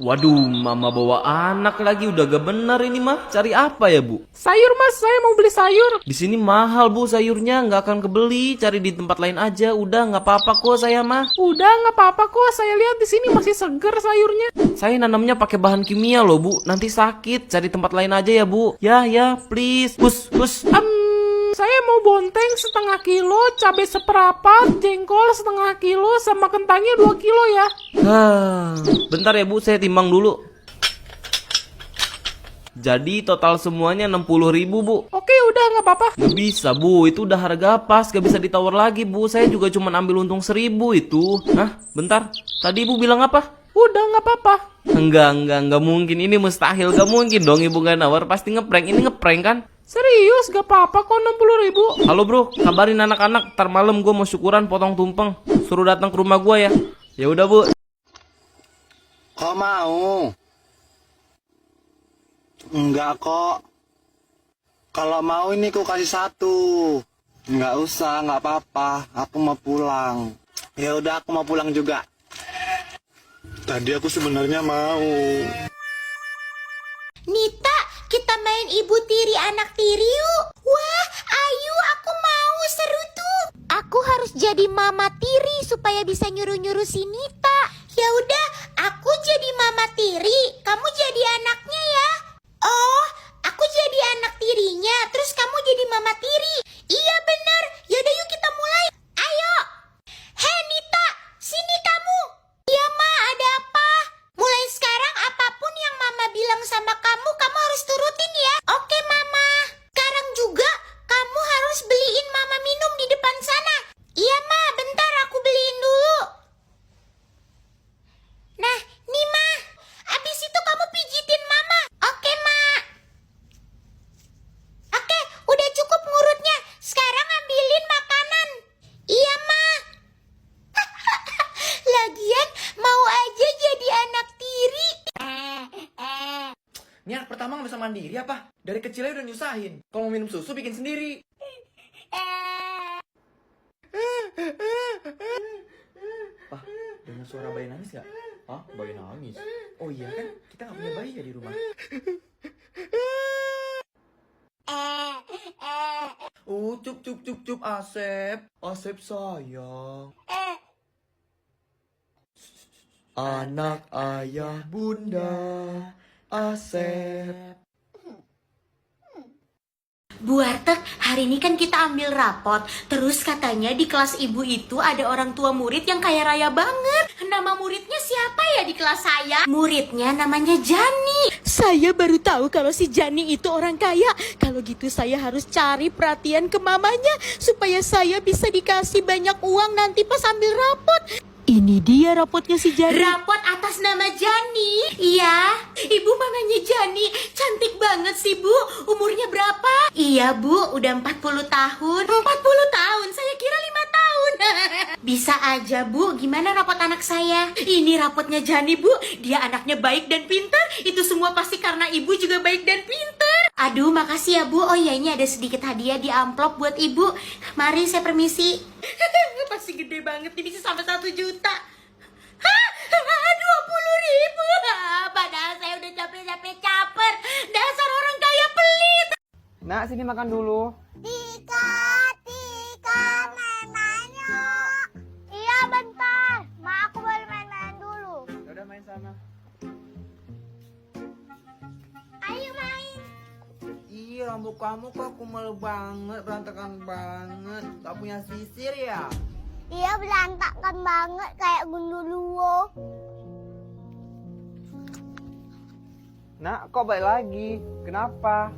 Waduh, mama bawa anak lagi, udah gak bener ini mah. Cari apa ya, Bu? Sayur mas, saya mau beli sayur. Di sini mahal, Bu, sayurnya nggak akan kebeli. Cari di tempat lain aja. Udah nggak apa-apa kok saya mah. Udah nggak apa-apa kok, saya lihat di sini masih seger sayurnya. Saya nanamnya pakai bahan kimia loh, Bu. Nanti sakit. Cari tempat lain aja ya, Bu. Ya, ya, please. Hus. Saya mau bonteng setengah kilo, cabai seperempat, jengkol setengah kilo, sama kentangnya 2 kilo ya. Bentar ya, Bu, saya timbang dulu. Jadi total semuanya 60.000, Bu. Oke, udah nggak apa-apa. Gak bisa, Bu, itu udah harga pas, gak bisa ditawar lagi, Bu. Saya juga cuma ambil untung 1.000 itu. Hah, bentar, tadi Ibu bilang apa? Udah nggak apa-apa. Enggak mungkin, ini mustahil, gak mungkin dong Ibu gak nawar, pasti ngeprank, ini ngeprank kan? Serius, gak apa-apa kok 60.000. Halo bro, kabarin anak-anak, ntar malam gue mau syukuran potong tumpeng, suruh datang ke rumah gue ya. Ya udah Bu. Kok mau? Enggak kok. Kalau mau ini ku kasih satu. Enggak usah, enggak apa-apa. Aku mau pulang. Ya udah, aku mau pulang juga. Tadi aku sebenarnya mau. Nita, kita main ibu tiri anak tiri yuk. Wah, ayo aku mau, seru tuh. Aku harus jadi mama tiri supaya bisa nyuruh-nyuruh si Nita. Ya udah, aku jadi mama tiri, kamu jadi anaknya ya. Oh, aku jadi anak tirinya, terus kamu jadi mama tiri. Iya bener, yaudah yuk kita mulai. Ayo. Hei Nita, sini kamu. Iya ma, ada apa? Mulai sekarang apapun yang mama bilang sama kamu, kamu harus turutin ya. Oke mama. Sekarang juga kamu harus beliin mama minum di depan sana. Iya ma, bentar aku beliin dulu. Nah, nih ma. Abis itu kamu pijitin mama. Oke ma. Oke, udah cukup ngurutnya. Sekarang ambilin makanan. Iya ma. Lagian mau aja jadi anak tiri. Ini anak pertama nggak bisa mandiri apa? Dari kecilnya udah nyusahin. Kalau mau minum susu bikin sendiri. Pak, dengar suara bayi nangis nggak? Hah? Bayi nangis? Oh iya kan? Kita nggak punya bayi ya di rumah. Cup Asep. Asep sayang. Anak ayah bunda Asep. Bu Warteg, hari ini kan kita ambil rapot. Terus katanya di kelas ibu itu ada orang tua murid yang kaya raya banget. Nama muridnya siapa ya di kelas saya? Muridnya namanya Jani. Saya baru tahu kalau si Jani itu orang kaya. Kalau gitu saya harus cari perhatian ke mamanya supaya saya bisa dikasih banyak uang nanti pas ambil rapot. Ini dia rapotnya si Jani. Rapot atas nama Jani. Iya, ibu mamanya Jani. Cantik banget sih bu. Umurnya berapa? Iya bu, udah 40 tahun. 40 tahun? Saya kira 5 tahun. Bisa aja bu, gimana rapot anak saya? Ini rapotnya Jani bu. Dia anaknya baik dan pintar. Itu semua pasti karena ibu juga baik dan pintar. Aduh, makasih ya bu. Oh iya, ini ada sedikit hadiah di amplop buat ibu. Mari saya permisi. Pasti gede banget nih, bisa sampai 1 juta. Hah? 20.000. Padahal saya udah capek-capek caper. Dasar orang kaya pelit. Nak, sini makan dulu. Tika, main-main yuk. Iya bentar. Ma, aku boleh main-main dulu. Ya udah main sana. Ayo main. Ih, rambut kamu kok kumel banget, berantakan banget. Gak punya sisir ya? Iya berantakan banget kayak gundurwo. Nak, kok balik lagi? Kenapa?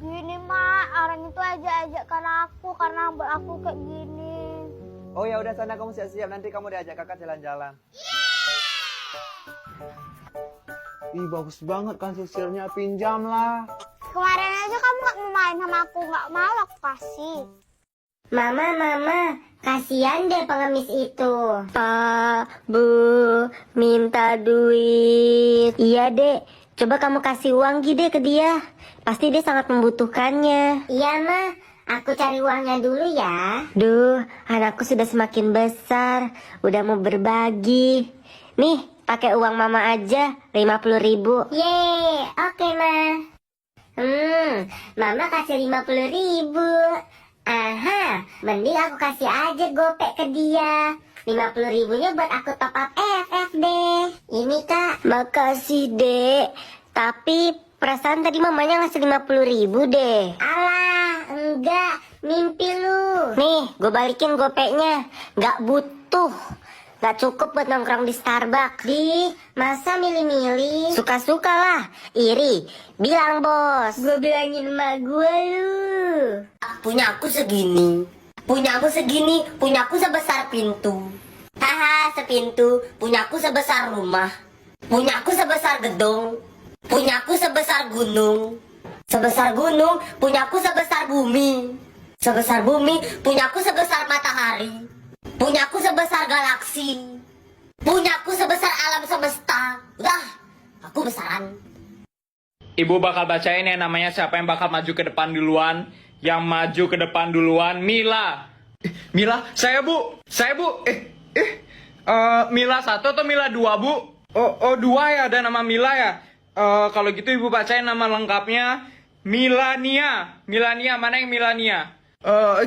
Gini mak, orang itu ajak-ajakkan aku karena rambut aku kayak gini. Oh ya udah, sana kamu siap-siap, nanti kamu diajak kakak jalan-jalan. Ih, bagus banget kan sisirnya, pinjam lah. Kemarin aja kamu gak mau main sama aku, gak mau aku kasih. Mama, kasihan deh pengemis itu. Pak, Bu, minta duit. Iya dek, coba kamu kasih uang gede ke dia. Pasti dia sangat membutuhkannya. Iya Ma, aku cari uangnya dulu ya. Duh, anakku sudah semakin besar, udah mau berbagi. Nih, pakai uang mama aja, 50.000. Yeay, oke ma. Mama kasih 50.000. Aha, mending aku kasih aja gopek ke dia. 50.000-nya buat aku top up FF deh. Ini kak. Makasih, Dek. Tapi perasaan tadi mamanya ngasih 50.000 deh. Alah, enggak. Mimpi lu. Nih, gue balikin gopeknya. Gak butuh. Gak cukup buat nongkrong di Starbucks. Di, masa milih-milih? Suka-suka lah. Iri. Bilang, bos. Gue bilangin emak gue lu. Punya aku segini. Punya aku segini. Punya aku sebesar pintu. Haha, sepintu. Punya aku sebesar rumah. Punya aku sebesar gedung. Punya aku sebesar gunung. Sebesar gunung. Punya aku sebesar bumi. Sebesar bumi. Punya aku sebesar matahari. Punya aku sebesar galaksi. Punya aku sebesar alam semesta. Udah, aku besaran. Ibu bakal bacain yang namanya siapa yang bakal maju ke depan duluan. Yang maju ke depan duluan, Mila. Mila, saya bu. Mila 1 atau Mila 2 bu? Oh 2 ya, ada nama Mila ya. Kalau gitu ibu bacain nama lengkapnya. Milania. Milania, mana yang Milania?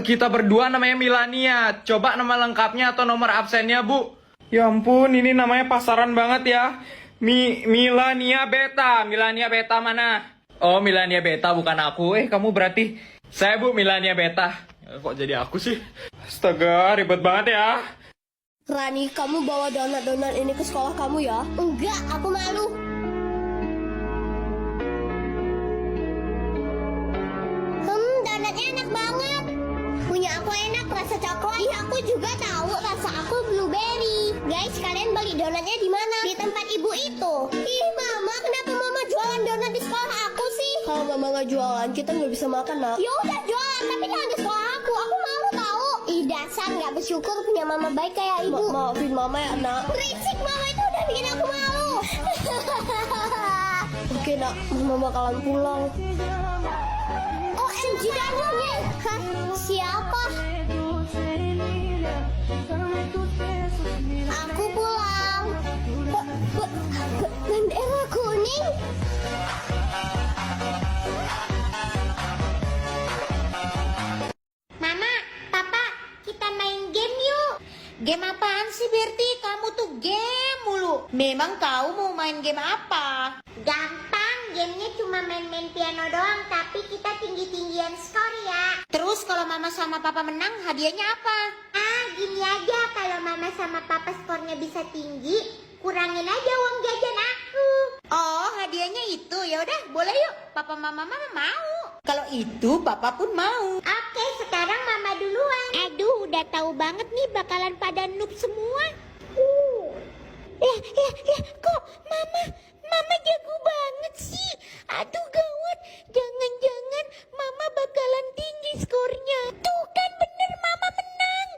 Kita berdua namanya Milania. Coba nama lengkapnya atau nomor absennya bu. Ya ampun, ini namanya pasaran banget ya. Milania Beta. Milania Beta mana? Oh, Milania Beta bukan aku. Kamu berarti saya bu, Milania Beta. Kok jadi aku sih? Astaga, ribet banget ya. Rani, kamu bawa donat-donat ini ke sekolah kamu ya? Enggak, aku malu. Donatnya enak banget. Punya aku enak, rasa coklat. Iya, aku juga tahu rasa aku blueberry. Guys, kalian beli donatnya di mana? Di tempat ibu itu. Ih, mama, kenapa mama jualan donat di sekolah aku sih? Kalau mama nggak jualan, kita nggak bisa makan, nak. Ya udah jualan, tapi jangan di sekolah aku. Aku malu tahu. Ih, dasar nggak bersyukur punya mama baik kayak ibu. Maafin mama ya, nak. Berisik, mama itu udah bikin aku malu. Oke, nak. Mama bakalan pulang. OMG, Danielnya. Hah? Siapa? Aku pulang. Bendera kuning. Mama, Papa, kita main game yuk. Game apaan sih, Berti? Kamu tuh game mulu. Memang kau mau main game apa? Gampang, gamenya cuma main-main piano doang, tapi kita tinggi-tinggian skor ya. Terus kalau mama sama papa menang, hadiahnya apa? Ah, gini aja, kalau mama sama papa skornya bisa tinggi, kurangin aja uang jajan aku. Oh, hadiahnya itu. Ya udah, boleh yuk. Papa mama mau. Kalau itu, papa pun mau. Oke, sekarang mama duluan. Aduh, udah tahu banget nih bakalan pada noob semua. Kok mama jago banget sih. Aduh, gawat. Jangan-jangan mama bakalan tinggi skornya. Tuh kan bener, mama menang.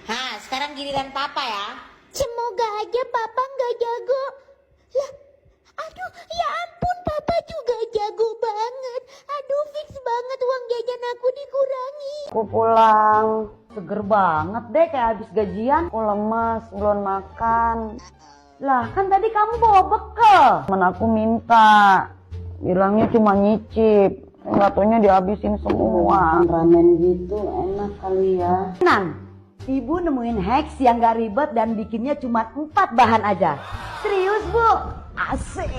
Nah, sekarang giliran papa ya. Semoga aja papa nggak jago. Lah, aduh, ya ampun, papa juga jago banget. Aduh, fix banget uang jajan aku dikurangi. Aku pulang, seger banget deh kayak habis gajian. Aku lemas, belum makan. Lah kan tadi kamu bawa bekal. Temen aku minta, bilangnya cuma nyicip. Nggak taunya dihabisin semua. Ramen gitu enak kali ya. Nan, ibu nemuin hacks yang gak ribet dan bikinnya cuma 4 bahan aja. Serius bu? Asik.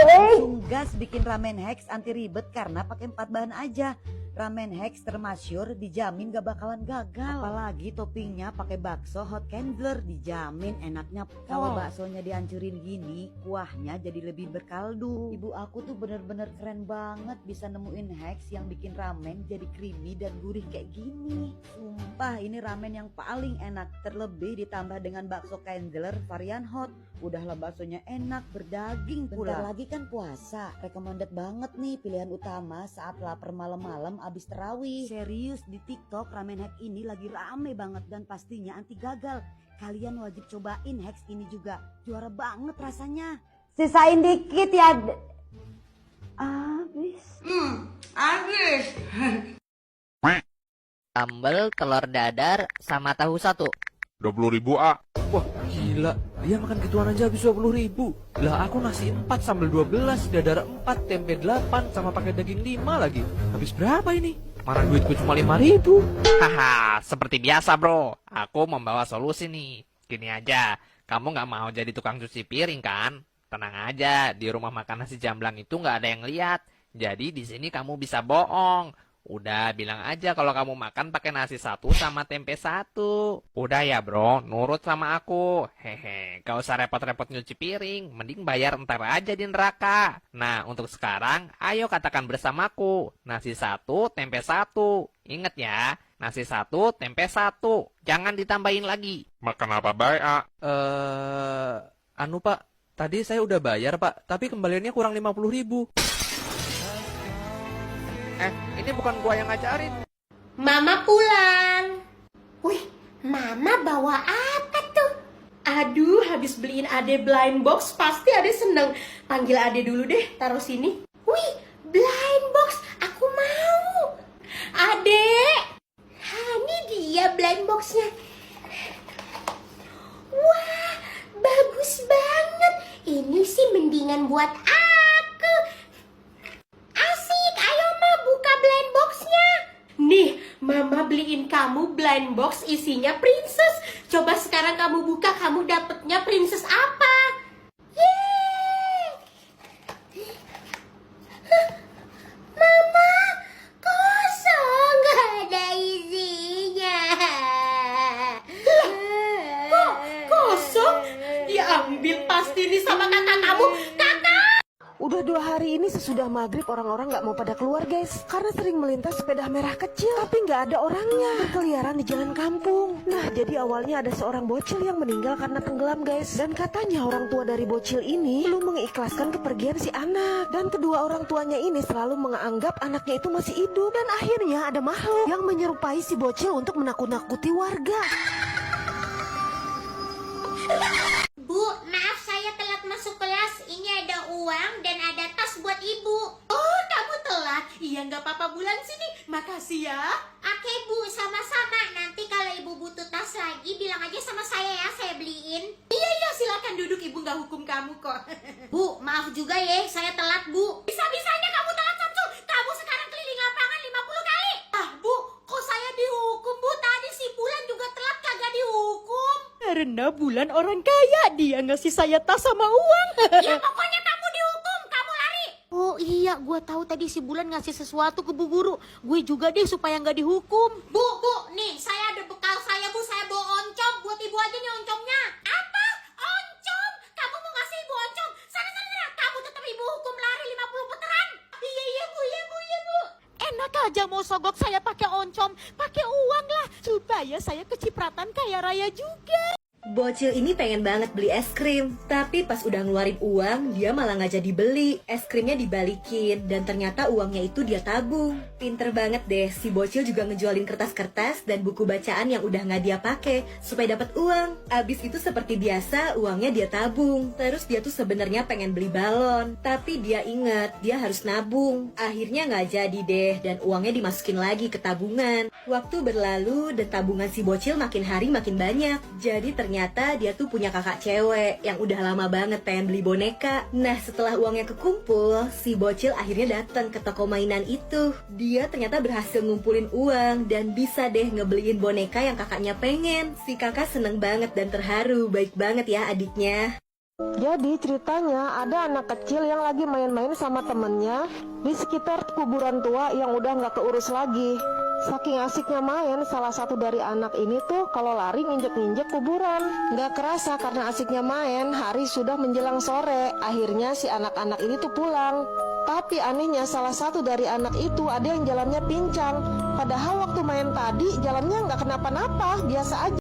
Langsung gas bikin ramen hacks anti ribet karena pakai 4 bahan aja. Ramen hacks termasyur dijamin gak bakalan gagal. Apalagi toppingnya pakai bakso hot candler, dijamin enaknya. Kalau baksonya dihancurin gini, kuahnya jadi lebih berkaldu. Ibu aku tuh bener-bener keren banget bisa nemuin hacks yang bikin ramen jadi creamy dan gurih kayak gini. Sumpah ini ramen yang paling enak, terlebih ditambah dengan bakso candler varian hot. Udahlah baksonya enak, berdaging pula. Bentar lagi kan puasa, recommended banget nih pilihan utama saat lapar malam-malam abis terawih. Serius di TikTok ramen hack ini lagi rame banget dan pastinya anti gagal. Kalian wajib cobain hacks ini juga, juara banget rasanya. Sisain dikit ya. Abis. Habis. Sambal, telur dadar, sama tahu 1. 20.000 A. Wah, gila. Gila, dia makan gituan aja habis 20.000. Lah aku nasi 4 sambal 12, dadar 4, tempe 8, sama pakai daging 5 lagi. Habis berapa ini? Mana duitku cuma 5.000. Haha, seperti biasa bro. Aku membawa solusi nih. Gini aja, kamu nggak mau jadi tukang cuci piring kan? Tenang aja, di rumah makan nasi jamblang itu nggak ada yang lihat. Jadi di sini kamu bisa bohong. Udah bilang aja kalau kamu makan pakai nasi 1 sama tempe 1. Udah ya bro, nurut sama aku. Hehe, gak usah repot-repot nyuci piring. Mending bayar ntar aja di neraka. Nah, untuk sekarang, ayo katakan bersamaku. Nasi 1, tempe 1. Ingat ya, nasi 1, tempe 1. Jangan ditambahin lagi. Makan apa baik, ah? Anu pak, tadi saya udah bayar pak, tapi kembaliannya kurang 50.000. Ini bukan gua yang ngajarin. Mama pulang. Wih, Mama bawa apa tuh? Aduh, habis beliin Ade blind box, pasti Ade seneng. Panggil Ade dulu deh, taruh sini. Wih, blind box, aku mau. Ade! Ini dia blind boxnya. Wah, bagus banget. Ini sih mendingan buat aku. Asik, ayo Ma, buka blind boxnya. Nih, Mama beliin kamu blind box isinya princess. Coba sekarang kamu buka, kamu dapetnya princess apa? Yeay. Hah, Mama, kosong, gak ada isinya. Kok kosong? Diambil pasti nih sama kakak kamu. Kakak! Udah 2 hari ini sesudah maghrib orang-orang nggak mau pada keluar guys, karena sering melintas sepeda merah kecil tapi nggak ada orangnya, berkeliaran di jalan kampung. Nah jadi awalnya ada seorang bocil yang meninggal karena tenggelam guys, dan katanya orang tua dari bocil ini belum mengikhlaskan kepergian si anak, dan kedua orang tuanya ini selalu menganggap anaknya itu masih hidup, dan akhirnya ada makhluk yang menyerupai si bocil untuk menakut-nakuti warga. Bu, maaf saya telat masuk kelas. Ini ada uang dan ada tas buat ibu. Oh, kamu telat. Iya, nggak apa-apa, Bulan sini. Makasih ya. Oke Bu, sama-sama. Nanti kalau ibu butuh tas lagi, bilang aja sama saya ya, saya beliin. Iya, silakan duduk. Ibu nggak hukum kamu kok. Bu, maaf juga ya, saya telat Bu. Bisa-bisanya kamu telat, Samsul. Kamu sekarang keliling lapangan 50 kali. Ah, Bu, kok saya dihukum, Bu? Tadi si Bulan juga telat, kagak dihukum. Karena Bulan orang kaya, dia ngasih saya tas sama uang. Ya pokoknya kamu dihukum, kamu lari. Oh iya, gue tahu tadi si Bulan ngasih sesuatu ke Bu Guru. Gue juga deh supaya nggak dihukum. Bu, nih saya ada bekal saya Bu, saya bawa oncom. Buat ibu aja nih oncomnya. Apa? Oncom? Kamu mau ngasih ibu oncom? Sana, kamu tetap ibu hukum lari 50 putaran. Iya Bu. Enak aja mau sogok saya pakai oncom, pakai uang lah, supaya saya kecipratan kaya raya juga. Bocil ini pengen banget beli es krim, tapi pas udah ngeluarin uang, dia malah nggak jadi beli. Es krimnya dibalikin, dan ternyata uangnya itu dia tabung. Pinter banget deh, si bocil juga ngejualin kertas-kertas dan buku bacaan yang udah nggak dia pakai supaya dapat uang. Abis itu seperti biasa, uangnya dia tabung. Terus dia tuh sebenarnya pengen beli balon, tapi dia inget dia harus nabung. Akhirnya nggak jadi deh, dan uangnya dimasukin lagi ke tabungan. Waktu berlalu dan tabungan si bocil makin hari makin banyak. Jadi ternyata dia tuh punya kakak cewek yang udah lama banget pengen beli boneka. Nah setelah uangnya kekumpul, si bocil akhirnya datang ke toko mainan itu. Dia ternyata berhasil ngumpulin uang dan bisa deh ngebeliin boneka yang kakaknya pengen. Si kakak seneng banget dan terharu, baik banget ya adiknya. Jadi ceritanya ada anak kecil yang lagi main-main sama temennya di sekitar kuburan tua yang udah nggak keurus lagi. Saking asiknya main, salah satu dari anak ini tuh kalau lari nginjek-nginjek kuburan. Nggak kerasa karena asiknya main, hari sudah menjelang sore. Akhirnya si anak-anak ini tuh pulang. Tapi anehnya salah satu dari anak itu ada yang jalannya pincang. Padahal waktu main tadi jalannya nggak kenapa-napa, biasa aja.